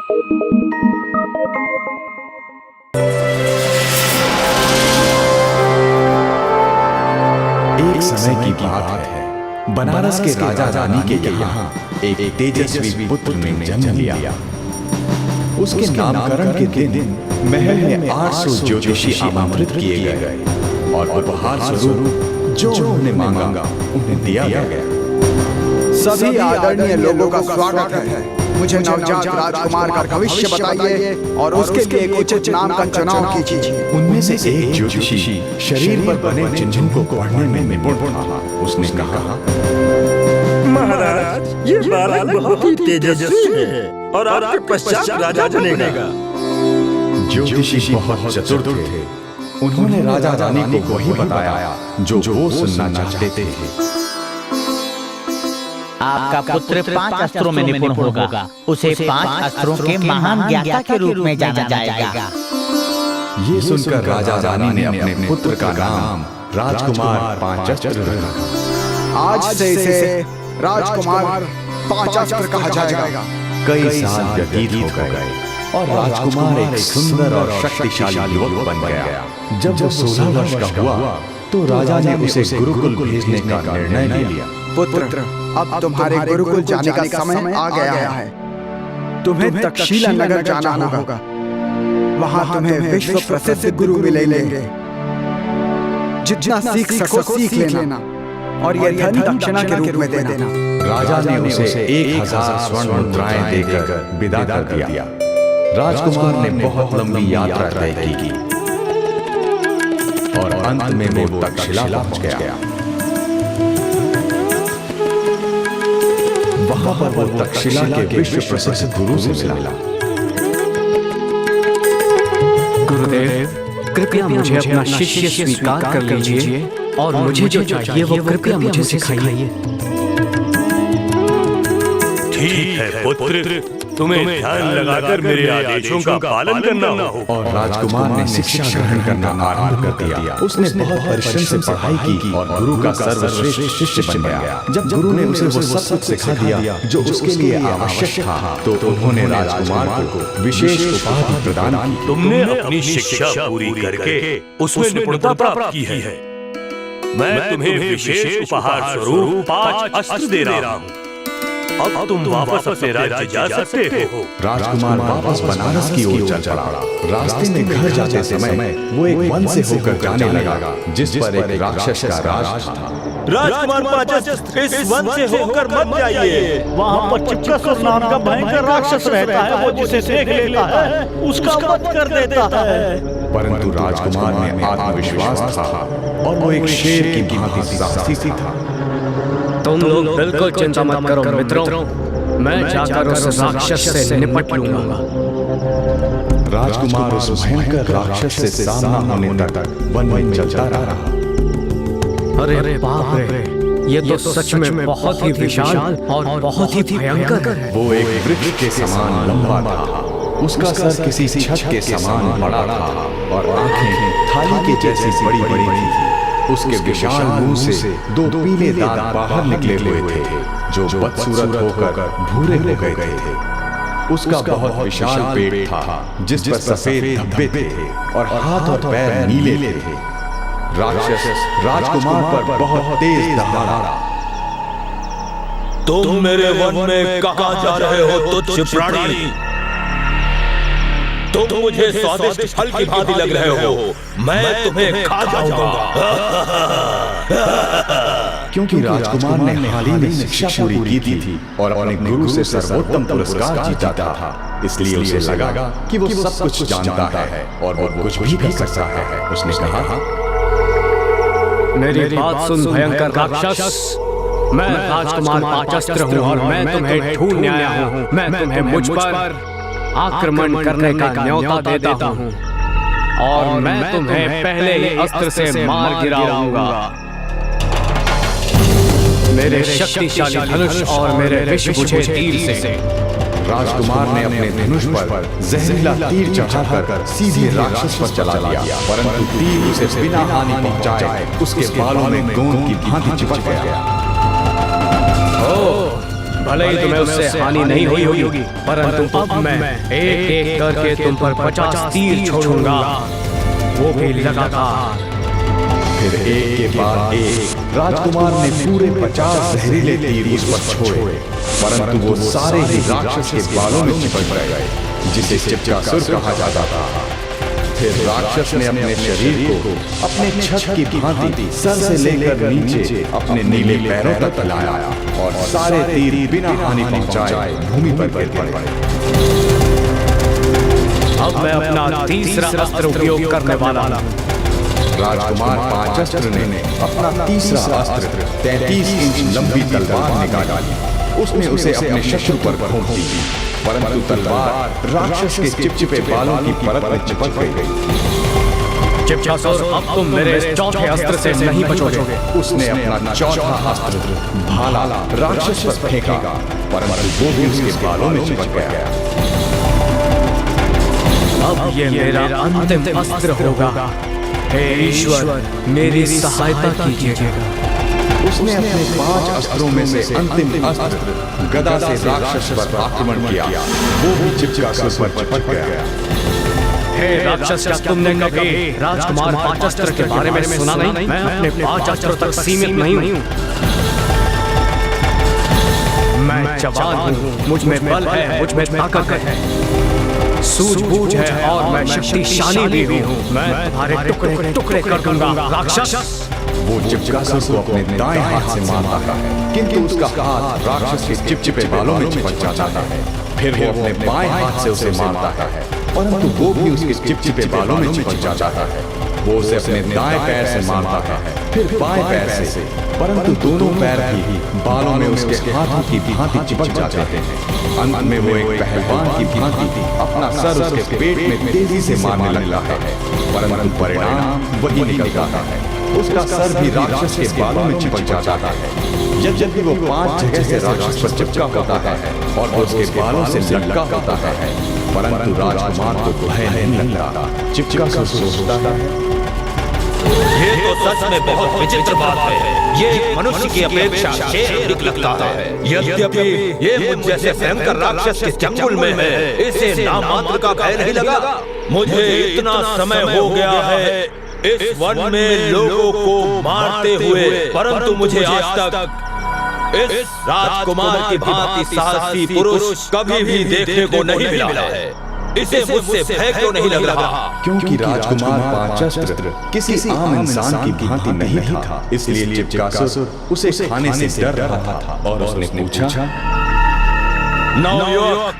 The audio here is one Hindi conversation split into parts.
एक समय की बात है, बनारस के राजा रानी के यहाँ एक तेजस्वी पुत्र ने जन्म लिया। उसके नामकरण के दिन महल में 800 ज्योतिषी आमंत्रित किए गए और उपहार स्वरूप जो उन्होंने मांगा उन्हें दिया गया। सभी आदरणीय लोगों का स्वागत है। मुझे नवजात राजकुमार का भविष्य बताइए और उसके लिए एक उचित नाम का चुनाव कीजिए। उनमें से एक ज्योतिषी शरीर पर बने चिन्हों को पढ़ने में निपुण था। उसने कहा, महाराज, ये बालक बहुत ही तेजस्वी है और आपके पश्चात राजा बनेगा। ज्योतिषी बहुत चतुर थे। उन्होंने राजा रानी को वही बताया जो वो सुनना चाहते थे। आपका पुत्र 5 अस्त्रों में निपुण होगा। उसे 5 अस्त्रों के महान ज्ञाता के रूप में जाना जाएगा। ये सुनकर राजा रानी ने अपने पुत्र का नाम राजकुमार 5 अस्त्र रखा। आज से इसे राजकुमार 5 अस्त्र कहा जाएगा। कई साल व्यतीत हो गए और राजकुमार एक सुंदर और शक्तिशाली युवक बन गया। जब वो 16 वर्ष का हुआ तो राजा ने उसे गुरुकुल भेजने का निर्णय लिया। पुत्र, अब तुम्हारे गुरुकुल जाने का समय आ गया है। तुम्हें तक्षशिला नगर जाना होगा। वहाँ तुम्हें विश्व प्रसिद्ध गुरु मिलेंगे। जितना सीख सको सीख लेना और ये धन दक्षिणा के रूप में दे देना। राजा ने उसे 1000 स्वर्ण मुद्राएं देकर विदा कर दिया। राजकुमार ने बहुत लंबी यात्रा तय की और अंत में वो तक्षशिला पहुंच गया। वहां पर वो तक्षशिला के विश्व प्रसिद्ध गुरु से मिला। गुरुदेव, कृपया मुझे अपना शिष्य स्वीकार कर लीजिए और मुझे जो चाहिए वो कृपया मुझे सिखाइए। ठीक है पुत्र, तुम्हें ध्यान लगाकर मेरे आदेशों का पालन करना होगा। और राजकुमार ने शिक्षा ग्रहण करना आरंभ कर दिया। उसने बहुत परिश्रम से पढ़ाई की और गुरु का सर्वश्रेष्ठ शिष्य बन गया। जब गुरु ने उसे वो सब कुछ सिखा दिया जो उसके लिए आवश्यक था, तो उन्होंने राजकुमार को विशेष उपाधि प्रदान की। तुमने अपनी शिक्षा पूरी करके उसमें निपुणता प्राप्त की है। मैं तुम्हें विशेष उपहार स्वरूप 5 अस्त्र दे रहा हूँ। अब तुम वापस अपने राज्य जा सकते हो। राजकुमार वापस बनारस की ओर चल पड़ा। रास्ते में घर जाते समय वो एक वन से होकर जाने लगा जिस पर एक राक्षस का राज था। राजकुमार 5 अस्त्र, इस वन से होकर मत जाइए। वहाँ पर चिपकसुर नाम का भयंकर राक्षस रहता है। वो जिसे देख लेता है उसका वध कर देता है। परंतु राजकुमार में आत्मविश्वास था और वो एक शेर की भांति साहसी था। तुम लोग बिल्कुल चिंता मत करो मित्रों, मैं जाकर उस राक्षस से निपट लूंगा। राजकुमार उस भयंकर राक्षस से सामना होने तक वन में चलता रहा। अरे बाप रे, ये तो सच में बहुत ही विशाल और बहुत ही भयंकर है। वो एक वृक्ष के समान लंबा था। उसका सर किसी छत के समान बड़ा था और आंखें थाली के जैसी बड़ी बड़ी थी। उसके विशाल मुंह से 2 पीले दांत बाहर निकले हुए थे जो बदसूरत होकर भूरे हो गए थे। उसका बहुत विशाल पेट था जिस पर सफेद धब्बे थे और हाथ और पैर नीले थे। राक्षस राजकुमार पर बहुत तेज दहाड़ा। तुम मेरे वन में कहां जा रहे हो तुच्छ प्राणी? तुम मुझे स्वादिष्ट फल की भांति लग रहे हो। मैं तुम्हें खा जाऊंगा। क्योंकि राजकुमार ने हाल ही में शिक्षा पूरी की थी और अपने गुरु से सर्वोत्तम पुरस्कार जीता था, इसलिए उसे लगा कि वो सब कुछ जानता है और वो कुछ भी कर सकता है। उसने कहा, मेरी बात सुन भयंकर राक्षस, मैं राजकुमार 5 अस्त्र हूँ और मैं तुम्हें ढूंढने आया हूँ। मैं तुम्हें मुझ पर आक्रमण करने का न्योता देता हूँ और मैं तुम्हें पहले ही अस्त्र से मार गिराऊंगा। मेरे शक्तिशाली धनुष और मेरे विष बुझे तीर से। राजकुमार ने अपने धनुष पर जहरीला तीर चढ़ाकर सीधे राक्षस पर चला दिया, परंतु तीर उसे बिना हानि पहुंचाए उसके बालों में गोंद की भांति चिपक गया। भले ही तुम्हें उससे हानि नहीं हुई होगी, परंतु अब मैं एक एक करके तुम पर 50 तीर छोड़ूंगा, वो भी लगातार। फिर एक के बाद एक राजकुमार ने पूरे 50 जहरीले तीर उस पर छोड़े, परंतु वो सारे ही राक्षस के बालों में चिपक गए, जिसे चिपकासुर कहा जाता था। फिर राक्षस ने अपने शरीर को अपने छत की भांति सर से लेकर नीचे अपने नीले पैरों तक लाया और सारे तीर बिना हानि पहुंचाए भूमि पर गिर पड़े। अब मैं अपना तीसरा अस्त्र उपयोग करने वाला हूँ। राजकुमार पांच अस्त्र ने अपना तीसरा अस्त्र 33 इंच लंबी तलवार निकाली। उसने उसे अपने शत्रु पर घोंप दी, परंतु तलवार राक्षस के चिपचिपे बालों की परत में चिपक गई। चिपकासुर, अब तुम मेरे इस चौथे अस्त्र से नहीं बचोगे। उसने अपना चौथा अस्त्र भाला राक्षस पर फेंका, परंतु वो भी उसके बालों में चिपक गया। अब ये मेरा अंतिम अस्त्र होगा। हे ईश्वर, मेरी सहायता कीजिएगा। उसने अपने 5 अस्त्रों में से अंतिम अस्त्र गदा से राक्षस पर आक्रमण किया, वो भी चिपकासुर पर चिपक गया। हे राक्षस, क्या तुमने कभी राजकुमार 5 अस्त्र के बारे में सुना नहीं? मैं अपने 5 अस्त्रों तक सीमित नहीं हूँ। मैं जवान हूँ, मुझ में बल है, मुझ में ताकत है, सूझबूझ है और मैं शक्तिशाली भी हूँ। मैं तुम्हारे टुकड़े टुकड़े कर दूंगा राक्षस। वो चिपकासुर को अपने दाएं हाथ से मारता है, किंतु उसका हाथ राक्षस के चिपचिपे बालों में चिपक जाता है। फिर वो अपने बाएं हाथ से उसे मारता है, परंतु वो भी उसके चिपचिपे बालों में चिपक जाता है। वो उसे अपने दाएं पैर से मारता है, फिर बाएं पैर से, परंतु दोनों पैर भी बालों में उसके हाथों की भांति चिपक जाते हैं। अंत में वो एक पहलवान की भांति अपना सर उसके पेट में तेजी से मारने लगता है, परंतु परिणाम वही निकलता है। उसका सर भी राक्षस के बालों में चिपक जाता है। जब भी वो 5 जगह से राक्षस पर चिपका होता है और वो उसके बालों से लटका होता है, परंतु राजकुमार को भय नहीं लगता। चिपकासुर सोचता है, ये तो सच में बहुत विचित्र बात है। ये मनुष्य की अपेक्षा शेर अधिक लगता है। यद्यपि ये मुझ जैसे भयंकर राक्षस के चंगुल में है, इसे नाम मात्र का भय नहीं लगा। मुझे इतना समय हो गया है इस वन में लोगों को मारते हुए, परंतु मुझे आज तक इस राजकुमार की भांति साहसी पुरुष कभी भी देखने को नहीं मिला है। इसे मुझसे भय क्यों नहीं लग रहा? क्योंकि राजकुमार 5 अस्त्र किसी आम इंसान की भांति नहीं था, इसलिए चिपकासुर उसे खाने से डर रहा था और उसने पूछा, नवयुवक,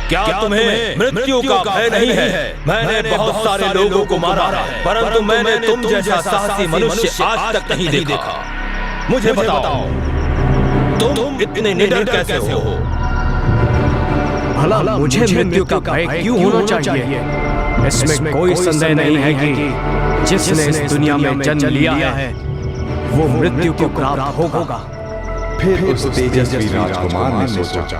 क्या तुम्हें मृत्यु का भय नहीं है? मैंने बहुत सारे लोगों को मारा है, परंतु मैंने तुम जैसा साहसी मनुष्य आज तक नहीं देखा। मुझे बताओ, तुम इतने निडर कैसे हो? भला मुझे मृत्यु का भय क्यों होना चाहिए? इसमें कोई संदेह नहीं है कि जिसने इस दुनिया में जन्म लिया है वो मृत्यु को प्राप्त होगा। फिर उस तेजस्वी राजकुमार ने सोचा,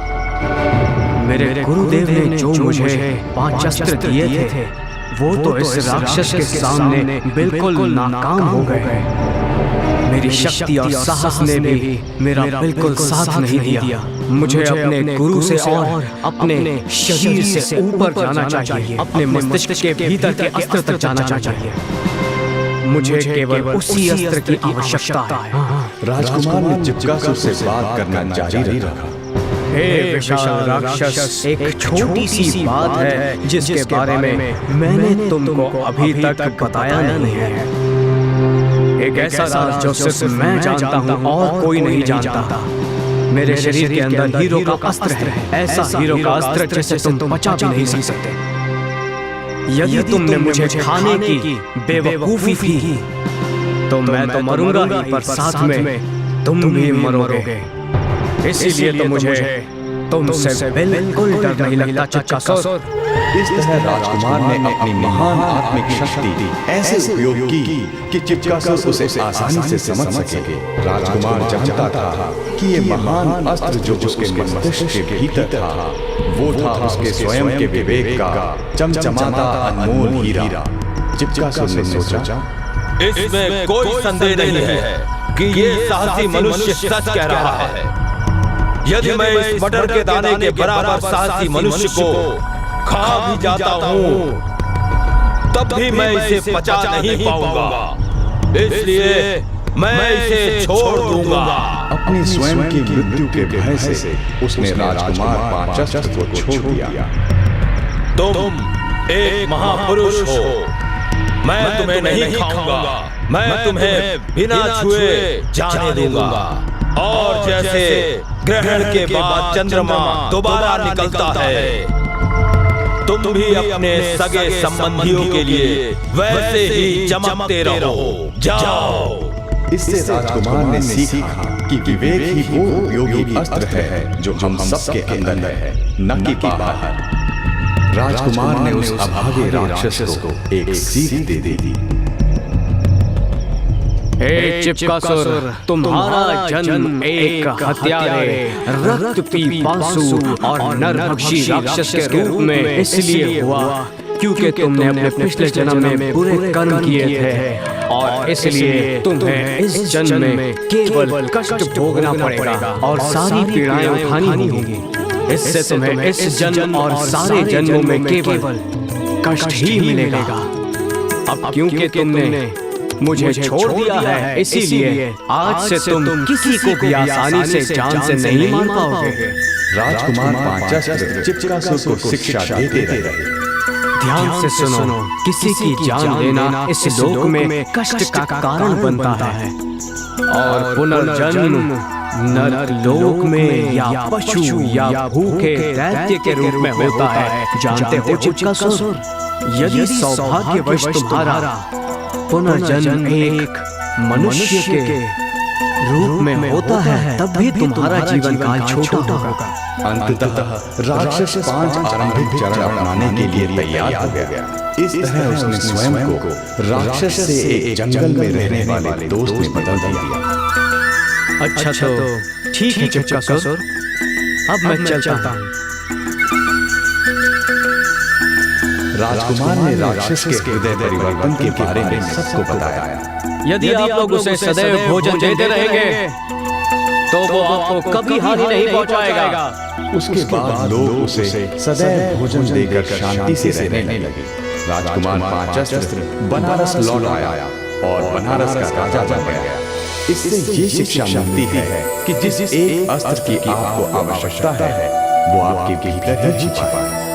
मेरे गुरुदेव ने जो मुझे 5 अस्त्र दिए थे वो तो इस राक्षस के सामने बिल्कुल नाकाम हो गए। मेरी शक्ति और साहस ने भी मेरा बिल्कुल साथ नहीं दिया। मुझे अपने गुरु से और अपने शरीर से ऊपर जाना चाहिए, अपने मस्तिष्क के भीतर के अस्त्र तक जाना चाहिए। मुझे केवल उसी अस्त्र की आवश्यकता है। राजकुमार ने चिपकासुर से बात करना जारी रखा। हे विशाल राक्षस, एक छोटी सी बात है जिसके बारे में मैंने तुमको अभी तक बताया नहीं है। एक ऐसा राज जो सिर्फ मैं जानता हूँ और कोई नहीं जानता। मेरे शरीर के अंदर हीरो का अस्त्र है, ऐसा हीरो का अस्त्र जिसे तुम बचा भी नहीं सकते। यदि तुमने मुझे खाने की बेवकूफी की तो मैं तो मरूंगा ही, पर साथ में तुम भी मरोगे। इसीलिए तो मुझे तुमसे बिल्कुल डर नहीं लगता चिपकासुर। इस तरह राजकुमार ने अपनी महान आत्मिक शक्ति ऐसे उपयोग की कि चिपकासुर उसे आसानी से समझ सके। राजकुमार जानता था कि ये महान अस्त्र जो उसके मस्तिष्क के भीतर था वो था उसके स्वयं के विवेक का चमचमाता अनमोल हीरा। चिपकासुर ने सोचा, इसमें कोई संदेह नहीं है कि ये साहसी मनुष्य सच कह रहा है। यदि मैं इस मटर के दाने के बराबर साहसी मनुष्य को खा भी जाता हूँ तब भी मैं इसे पचा नहीं पाऊंगा, इसलिए मैं इसे छोड़ दूंगा। अपनी स्वयं की मृत्यु के भय से उसने राजकुमार पांचस्त्र को छोड़ दिया। तुम एक महापुरुष हो, मैं तुम्हें नहीं खाऊंगा, मैं तुम्हें बिना छुए जाने दूंगा। और जैसे ग्रहण के बाद चंद्रमा दोबारा निकलता है, तुम भी अपने सगे संबंधियों के लिए वैसे ही चमकते रहो। जाओ। इससे राजकुमार ने सीखा कि विवेक ही वो उपयोगी अस्त्र है जो हम सबके अंदर है, न कि बाहर। राजकुमार ने उस अभागे राक्षस को एक सीख दे दी। हे चिपकासुर, तुम्हारा जन्म एक हत्यारे, रक्त पीपासु और नरभक्षी राक्षस के रूप में इसलिए हुआ क्योंकि तुमने अपने पिछले जन्म में बुरे कर्म किए थे और इसलिए तुम्हें इस जन्म में केवल कष्ट भोगना पड़ेगा और सारी पीड़ाएं उठानी होंगी। इससे तुम्हें इस जन्म और सारे जन्मों में केवल कष्ट ही मिलेगा। अब क्योंकि तुमने मुझे छोड़ दिया है, इसीलिए आज से तुम किसी को भी आसानी से जान से नहीं मार पाओगे। राजकुमार पांचस्त्र चिपकासुर को शिक्षा देते रहे। ध्यान से सुनो, किसी की जान लेना इस लोक में कष्ट का कारण बनता है और पुनर्जन्म नरलोक में या पशु या भूखे दैत्य के रूप में होता है। जानते हो चिपकासुर, यदि सौभाग्यवश तुम्हारा पुनर्जन्म एक मनुष्य के रूप में होता है तब भी तुम्हारा जीवन काल छोटा होगा। अंततः राक्षस 5 आरंभिक चरण अपनाने के लिए तैयार हो गया। इस तरह उसने स्वयं को राक्षस से एक जंगल में रहने वाले दोस्त में बदल दिया। अच्छा तो ठीक है चिपकासुर, अब मैं चलता हूँ। राजकुमार ने राक्षस के हृदय परिवर्तन के बारे में सबको बताया। यदि आप लोग उसे सदैव भोजन देते रहेंगे तो वो आपको कभी हानि नहीं पहुंचाएगा। उसके बाद लोग उसे सदैव भोजन देकर शांति से रहने लगे। राजकुमार पांचस्त्र बनारस लौट आया और बनारस का राजा बन गया। इससे ये शिक्षा मिलती है कि जिस एक अस्त्र की आपको आवश्यकता है वो आपके भीतर ही छिपा है।